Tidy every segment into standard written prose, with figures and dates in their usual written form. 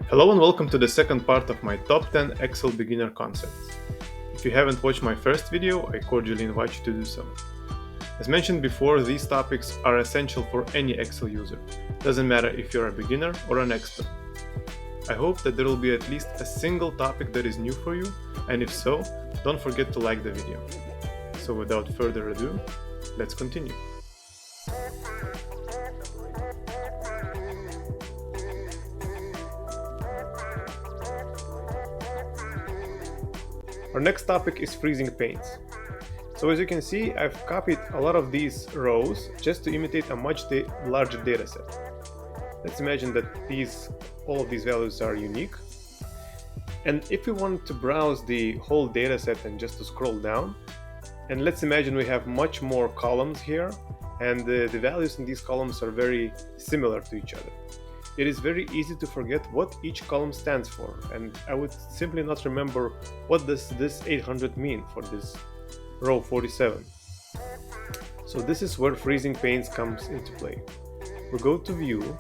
Hello and welcome to the second part of my top 10 Excel beginner concepts. If you haven't watched my first video, I cordially invite you to do so. As mentioned before, these topics are essential for any Excel user. Doesn't matter if you're a beginner or an expert. I hope that there will be at least a single topic that is new for you, and if so, don't forget to like the video. So without further ado, let's continue. Our next topic is freezing panes. So as you can see, I've copied a lot of these rows just to imitate a much larger data set. Let's imagine that all of these values are unique. And if we want to browse the whole data set and just to scroll down, and let's imagine we have much more columns here, and the values in these columns are very similar to each other. It is very easy to forget what each column stands for, and I would simply not remember what does this 800 mean for this row 47. So this is where freezing panes comes into play. We go to View,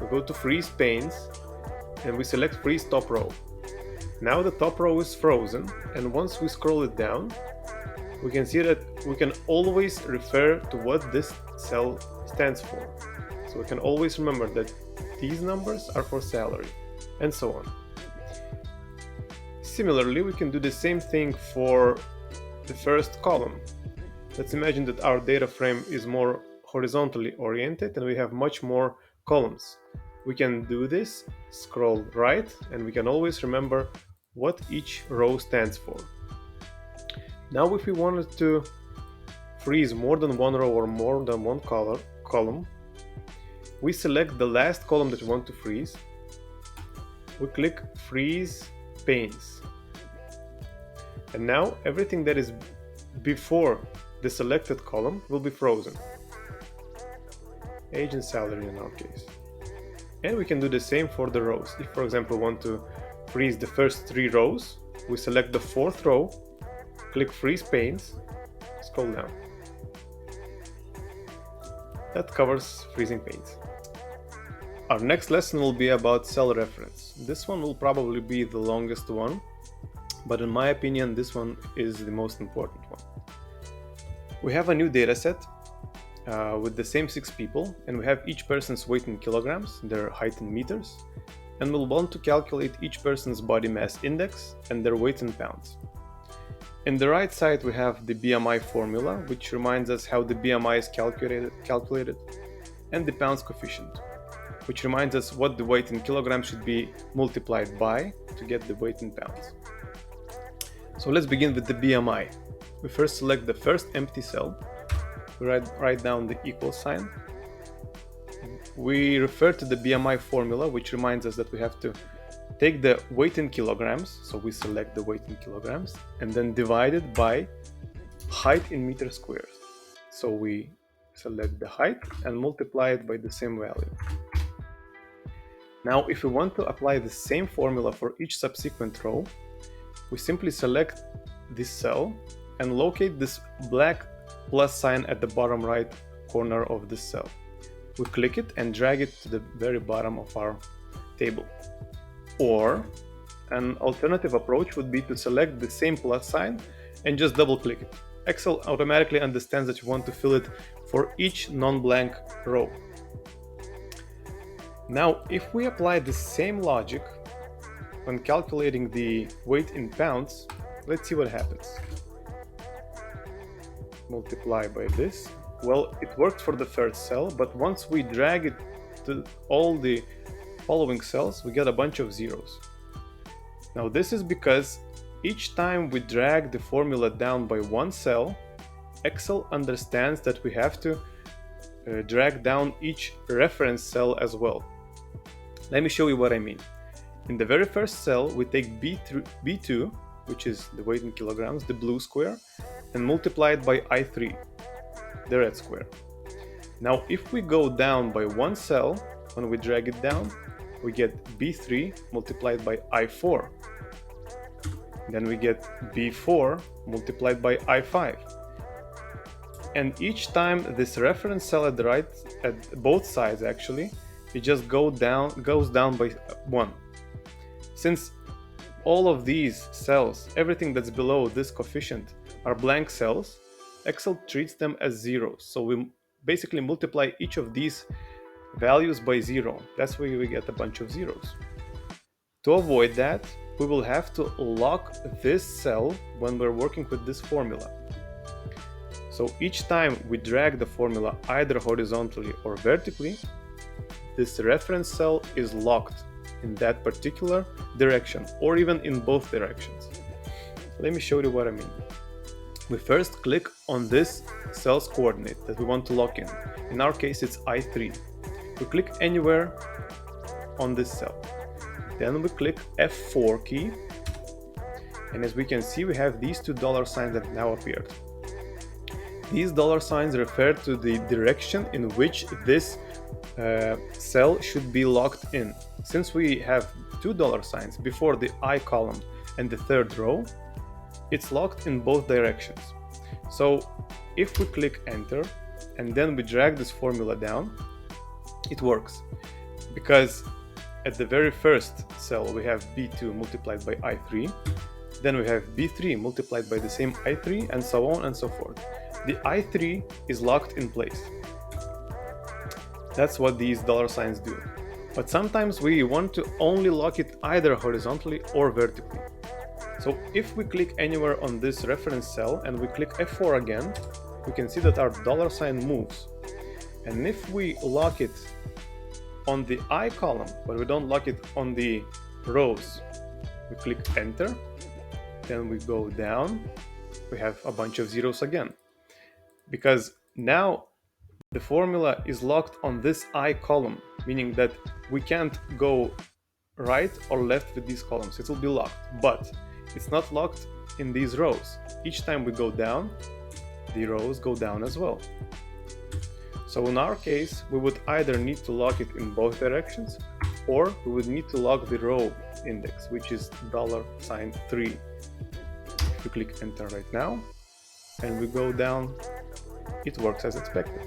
we go to Freeze Panes, and we select Freeze Top Row. Now the top row is frozen, and once we scroll it down, we can see that we can always refer to what this cell stands for. So we can always remember that these numbers are for salary, and so on. Similarly, we can do the same thing for the first column. Let's imagine that our data frame is more horizontally oriented and we have much more columns. We can do this, scroll right, and we can always remember what each row stands for. Now if we wanted to freeze more than one row or more than one column, we select the last column that we want to freeze. We click Freeze Panes. And now everything that is before the selected column will be frozen. Age and salary in our case. And we can do the same for the rows. If, for example, we want to freeze the first 3 rows, we select the 4th row, click Freeze Panes, scroll down. That covers freezing panes. Our next lesson will be about cell reference. This one will probably be the longest one, but in my opinion, this one is the most important one. We have a new data set with the same 6 people, and we have each person's weight in kilograms, their height in meters, and we'll want to calculate each person's body mass index and their weight in pounds. In the right side, we have the BMI formula, which reminds us how the BMI is calculated, and the pounds coefficient, which reminds us what the weight in kilograms should be multiplied by to get the weight in pounds. So let's begin with the BMI. We first select the first empty cell. We write down the equal sign. We refer to the BMI formula, which reminds us that we have to take the weight in kilograms, so we select the weight in kilograms, and then divide it by height in meters squared. So we select the height and multiply it by the same value. Now, if we want to apply the same formula for each subsequent row, we simply select this cell and locate this black plus sign at the bottom right corner of this cell. We click it and drag it to the very bottom of our table. Or an alternative approach would be to select the same plus sign and just double click it. Excel automatically understands that you want to fill it for each non-blank row. Now, if we apply the same logic when calculating the weight in pounds, let's see what happens. Multiply by this. Well, it worked for the first cell, but once we drag it to all the following cells, we get a bunch of zeros. Now, this is because each time we drag the formula down by one cell, Excel understands that we have to drag down each reference cell as well. Let me show you what I mean. In the very first cell, we take B2, which is the weight in kilograms, the blue square, and multiply it by I3, the red square. Now, if we go down by one cell, when we drag it down, we get B3 multiplied by I4. Then we get B4 multiplied by I5. And each time this reference cell at the right, at both sides actually, it just goes down by 1. Since all of these cells, everything that's below this coefficient, are blank cells, Excel treats them as zeros. So we basically multiply each of these values by 0. That's where we get a bunch of zeros. To avoid that, we will have to lock this cell when we're working with this formula. So each time we drag the formula either horizontally or vertically, this reference cell is locked in that particular direction, or even in both directions. Let me show you what I mean. We first click on this cell's coordinate that we want to lock in. In our case, it's I3. We click anywhere on this cell. Then we click F4 key. And as we can see, we have these two dollar signs that now appeared. These dollar signs refer to the direction in which this cell should be locked in. Since we have two dollar signs before the I column and the third row, it's locked in both directions. So if we click enter and then we drag this formula down, it works, because at the very first cell we have B2 multiplied by I3, then we have B3 multiplied by the same I3, and so on and so forth. The I3 is locked in place. That's what these dollar signs do. But sometimes we want to only lock it either horizontally or vertically. So if we click anywhere on this reference cell and we click F4 again, we can see that our dollar sign moves. And if we lock it on the I column, but we don't lock it on the rows, we click enter, then we go down, we have a bunch of zeros again. Because now the formula is locked on this I column, meaning that we can't go right or left with these columns. It will be locked, but it's not locked in these rows. Each time we go down, the rows go down as well. So in our case, we would either need to lock it in both directions, or we would need to lock the row index, which is $3. If we click enter right now and we go down, it works as expected.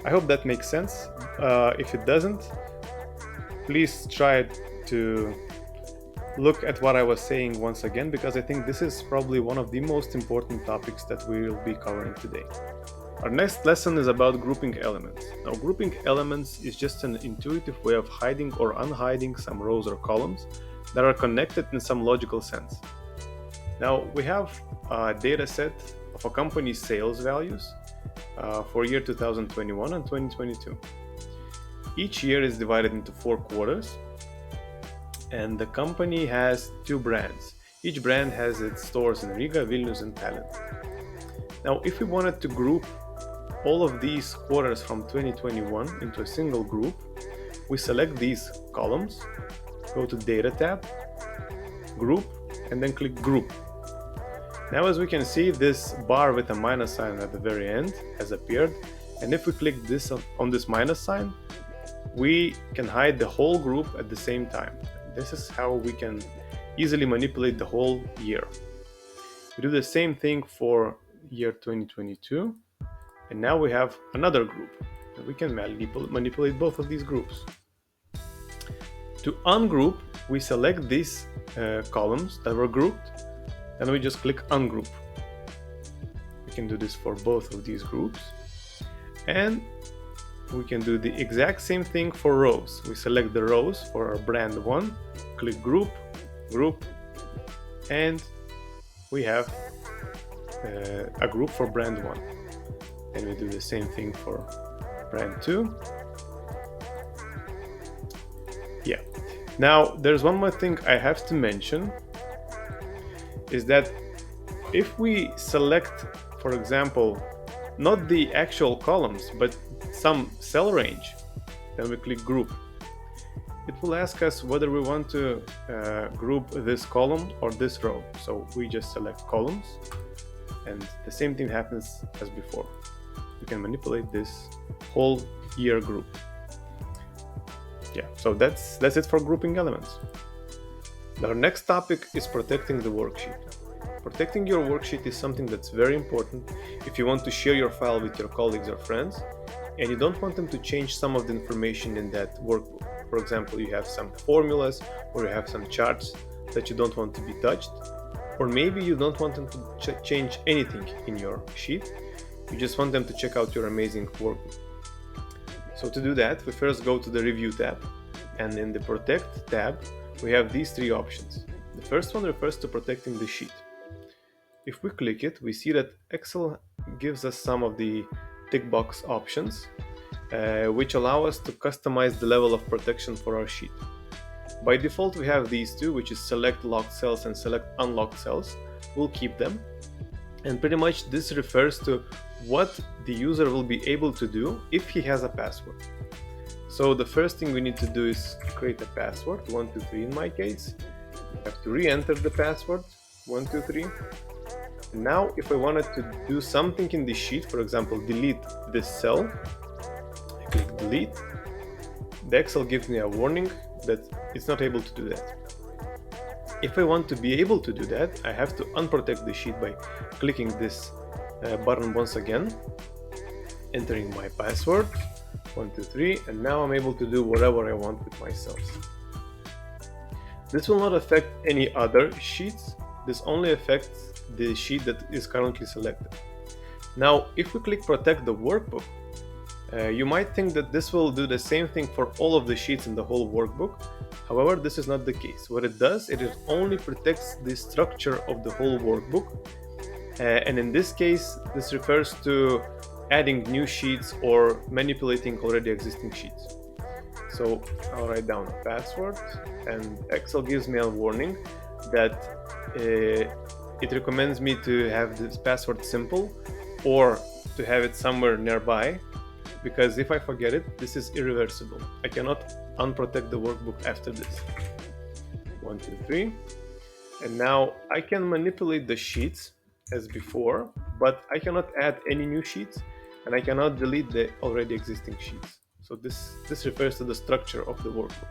I hope that makes sense. If it doesn't, please try to look at what I was saying once again, because I think this is probably one of the most important topics that we will be covering today. Our next lesson is about grouping elements. Now, grouping elements is just an intuitive way of hiding or unhiding some rows or columns that are connected in some logical sense. Now, we have a data set of a company's sales values for year 2021 and 2022. Each year is divided into 4 quarters, and the company has 2 brands. Each brand has its stores in Riga, Vilnius, and Tallinn. Now, if we wanted to group all of these quarters from 2021 into a single group, we select these columns, go to Data tab, Group, and then click Group. Now, as we can see, this bar with a minus sign at the very end has appeared, and if we click this on this minus sign, we can hide the whole group at the same time. This is how we can easily manipulate the whole year. We do the same thing for year 2022, and now we have another group, and we can manipulate both of these groups. To ungroup, we select these columns that were grouped, and we just click ungroup. We can do this for both of these groups, and we can do the exact same thing for rows. We select the rows for our brand 1, click Group, Group, and we have a group for brand 1. And we do the same thing for brand 2. Yeah. Now, there's one more thing I have to mention, is that if we select, for example, not the actual columns, but some cell range, then we click Group. It will ask us whether we want to group this column or this row. So we just select columns, and the same thing happens as before. We can manipulate this whole year group. Yeah, so that's it for grouping elements. Our next topic is protecting the worksheet. Protecting your worksheet is something that's very important if you want to share your file with your colleagues or friends, and you don't want them to change some of the information in that workbook. For example, you have some formulas or you have some charts that you don't want to be touched, or maybe you don't want them to change anything in your sheet. You just want them to check out your amazing workbook. So to do that, we first go to the Review tab, and in the Protect tab, we have these three options. The first one refers to protecting the sheet. If we click it, we see that Excel gives us some of the tick box options, which allow us to customize the level of protection for our sheet. By default, we have these two, which is select locked cells and select unlocked cells. We'll keep them. And pretty much this refers to what the user will be able to do if he has a password. So the first thing we need to do is create a password, 123 in my case. I have to re-enter the password, 123. Now, if I wanted to do something in the sheet, for example, delete this cell, I click delete. The Excel gives me a warning that it's not able to do that. If I want to be able to do that, I have to unprotect the sheet by clicking this button once again, entering my password, 123, and now I'm able to do whatever I want with my cells. This will not affect any other sheets. This only affects the sheet that is currently selected. Now, if we click Protect the Workbook, you might think that this will do the same thing for all of the sheets in the whole workbook. However, this is not the case. What it does, it only protects the structure of the whole workbook. And in this case, this refers to adding new sheets or manipulating already existing sheets. So I'll write down a password, and Excel gives me a warning that it recommends me to have this password simple or to have it somewhere nearby, because if I forget it, this is irreversible. I cannot unprotect the workbook after this. 1, 2, 3. And now I can manipulate the sheets as before, but I cannot add any new sheets, and I cannot delete the already existing sheets. So this refers to the structure of the workbook.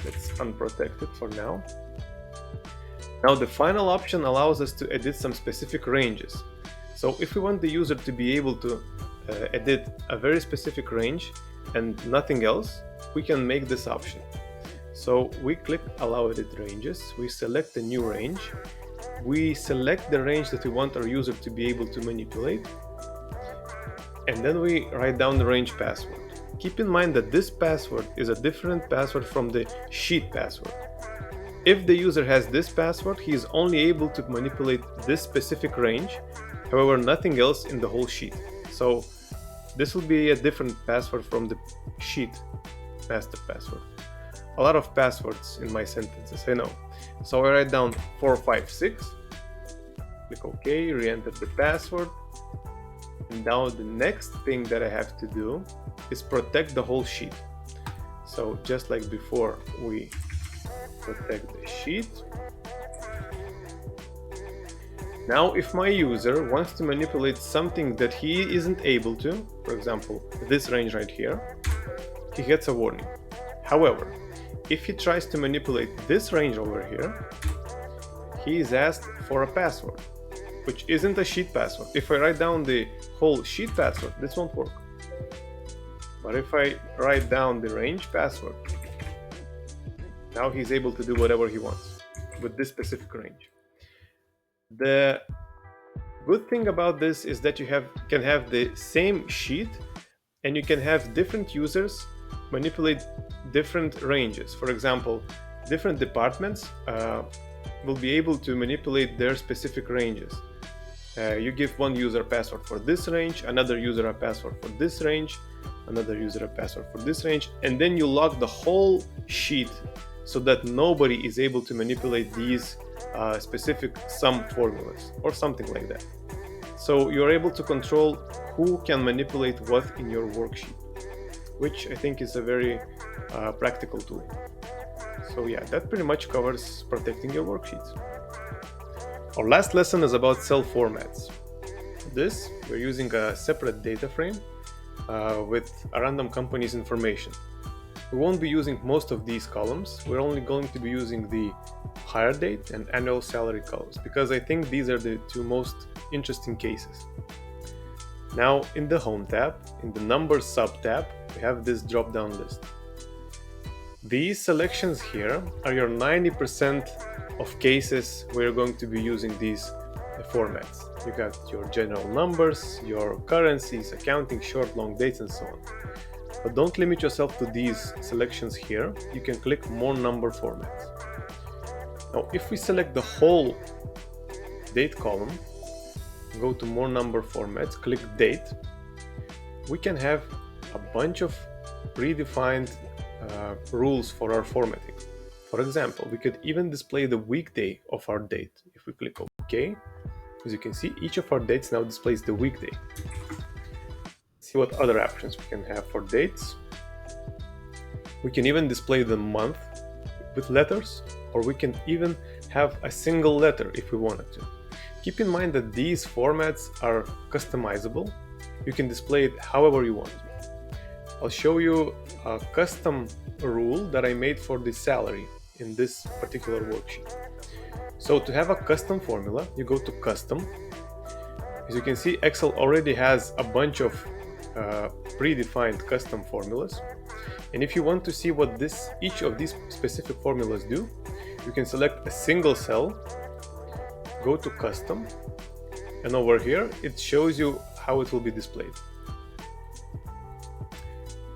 Let's unprotect it for now. Now the final option allows us to edit some specific ranges. So if we want the user to be able to edit a very specific range and nothing else, we can make this option. So we click Allow Edit Ranges, we select a new range, we select the range that we want our user to be able to manipulate, and then we write down the range password. Keep in mind that this password is a different password from the sheet password. If the user has this password, he is only able to manipulate this specific range, however, nothing else in the whole sheet. So this will be a different password from the sheet master password. A lot of passwords in my sentences, I know. So I write down 456, click OK, re-enter the password. And now the next thing that I have to do is protect the whole sheet. So just like before, we protect the sheet. Now, if my user wants to manipulate something that he isn't able to, for example, this range right here, he gets a warning. However, if he tries to manipulate this range over here, he is asked for a password, which isn't a sheet password. If I write down the whole sheet password, this won't work. But if I write down the range password, now he's able to do whatever he wants with this specific range. The good thing about this is that you can have the same sheet and you can have different users manipulate different ranges. For example, different departments will be able to manipulate their specific ranges. You give one user a password for this range, another user a password for this range, another user a password for this range, and then you lock the whole sheet so that nobody is able to manipulate these specific sum formulas or something like that. So you're able to control who can manipulate what in your worksheet, which I think is a very practical tool. So yeah, that pretty much covers protecting your worksheets. Our last lesson is about cell formats. This, we're using a separate data frame with a random company's information. We won't be using most of these columns. We're only going to be using the hire date and annual salary columns because I think these are the two most interesting cases. Now in the Home tab, in the Numbers sub-tab, we have this drop-down list. These selections here are your 90% of cases where you're going to be using these formats. You got your general numbers, your currencies, accounting, short, long dates, and so on. But don't limit yourself to these selections here. You can click more number formats. Now, if we select the whole date column, go to more number formats, click date, we can have a bunch of predefined rules for our formatting. For example, we could even display the weekday of our date. If we click OK, as you can see, each of our dates now displays the weekday. See what other options we can have for dates. We can even display the month with letters, or we can even have a single letter if we wanted to. Keep in mind that these formats are customizable. You can display it however you want. I'll show you a custom rule that I made for the salary in this particular worksheet. So to have a custom formula, you go to Custom. As you can see, Excel already has a bunch of predefined custom formulas. And if you want to see what each of these specific formulas do, you can select a single cell, go to Custom, and over here it shows you how it will be displayed.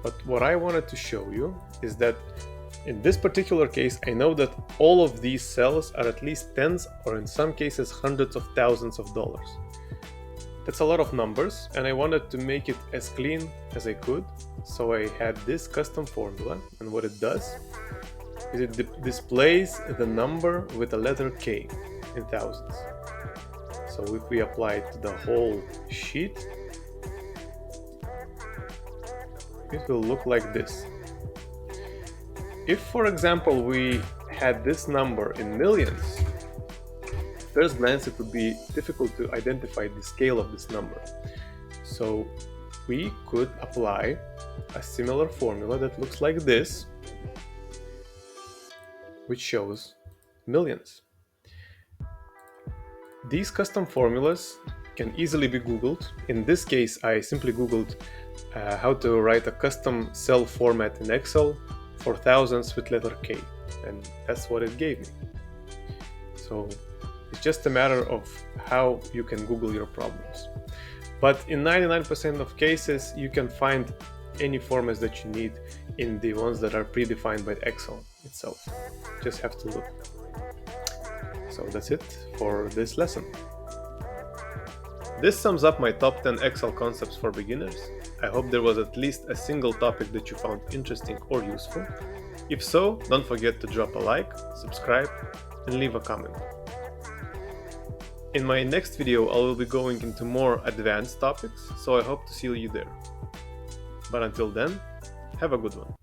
But what I wanted to show you is that in this particular case, I know that all of these cells are at least tens, or in some cases hundreds of thousands of dollars. That's a lot of numbers, and I wanted to make it as clean as I could. So I had this custom formula, and what it does is it displays the number with the letter K in thousands. So if we apply it to the whole sheet, it will look like this. If, for example, we had this number in millions, at first glance it would be difficult to identify the scale of this number. So we could apply a similar formula that looks like this, which shows millions. These custom formulas can easily be Googled. In this case, I simply Googled how to write a custom cell format in Excel for thousands with letter K, and that's what it gave me. So it's just a matter of how you can Google your problems. But in 99% of cases, you can find any formats that you need in the ones that are predefined by Excel itself. Just have to look. So that's it for this lesson. This sums up my top 10 Excel concepts for beginners. I hope there was at least a single topic that you found interesting or useful. If so, don't forget to drop a like, subscribe, and leave a comment. In my next video, I will be going into more advanced topics, so I hope to see you there. But until then, have a good one.